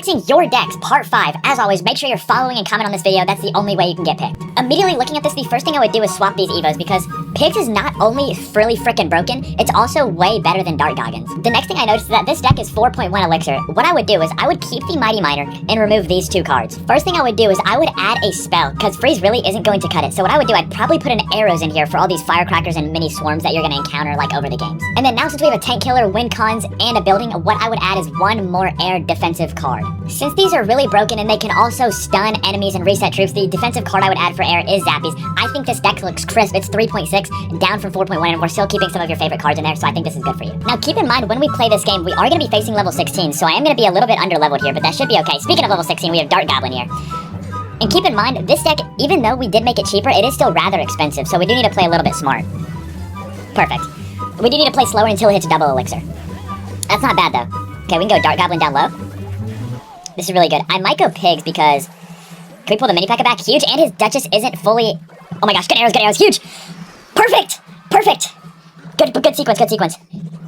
Mixing your decks, part 5. As always, make sure you're following and comment on this video. That's the only way you can get picked. Immediately looking at this, the first thing I would do is swap these Evos, because Pigs is not only really freaking broken, it's also way better than Dart Goggins. The next thing I noticed is that this deck is 4.1 Elixir. What I would do is I would keep the Mighty Miner and remove these 2 cards. First thing I would do is I would add a spell, because Freeze really isn't going to cut it. So what I would do, I'd probably put an arrows in here for all these firecrackers and mini swarms that you're going to encounter like over the games. And then now since we have a tank killer, win cons, and a building, what I would add is 1 more air defensive card. Since these are really broken and they can also stun enemies and reset troops, the defensive card I would add for air is Zappies. I think this deck looks crisp. It's 3.6, down from 4.1, and we're still keeping some of your favorite cards in there, so I think this is good for you. Now keep in mind, when we play this game, we are going to be facing level 16, so I am going to be a little bit under-leveled here, but that should be okay. Speaking of level 16, we have Dart Goblin here. And keep in mind, this deck, even though we did make it cheaper, it is still rather expensive, so we do need to play a little bit smart. Perfect. We do need to play slower until it hits double elixir. That's not bad, though. Okay, we can go Dart Goblin down low. This is really good. I might go Pigs because... Can we pull the mini P.E.K.K.A back? Huge, and his Duchess isn't fully... Oh my gosh, good arrows, huge! Perfect! Perfect! Good sequence, good sequence.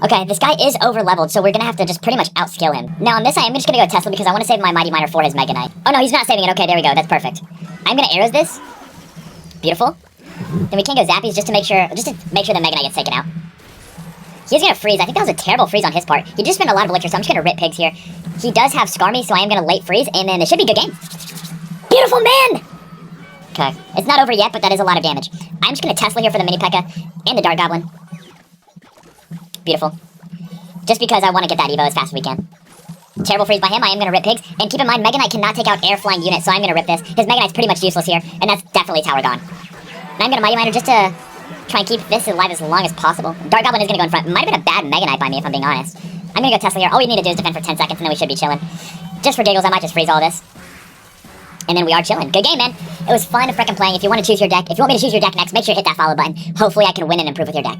Okay, this guy is over-leveled, so we're gonna have to just pretty much outskill him. Now, on this, I am just gonna go Tesla because I want to save my Mighty Miner for his Mega Knight. Oh no, he's not saving it. Okay, there we go. That's perfect. I'm gonna arrows this. Beautiful. Then we can go Zappies just to make sure the Mega Knight gets taken out. He's gonna freeze. I think that was a terrible freeze on his part. He just spent a lot of elixir, so I'm just gonna rip Pigs here. He does have Scar Me, so I am gonna late freeze, and then it should be a good game. Beautiful, man! Okay, it's not over yet, but that is a lot of damage. I'm just gonna Tesla here for the mini P.E.K.K.A and the Dart Goblin. Beautiful. Just because I want to get that Evo as fast as we can. Terrible freeze by him. I am gonna rip Pigs, and keep in mind, Mega Knight cannot take out air flying units, so I'm gonna rip this. His Mega Knight's pretty much useless here, and that's definitely tower gone. And I'm gonna Mighty Miner just to try and keep this alive as long as possible. Dart Goblin is gonna go in front. Might have been a bad Mega Knight by me, if I'm being honest. I'm gonna go Tesla here. All we need to do is defend for 10 seconds, and then we should be chilling. Just for giggles, I might just freeze all this. And then we are chilling. Good game, man. It was fun frickin' playing. If you want to choose your deck, if you want me to choose your deck next, make sure you hit that follow button. Hopefully I can win and improve with your deck.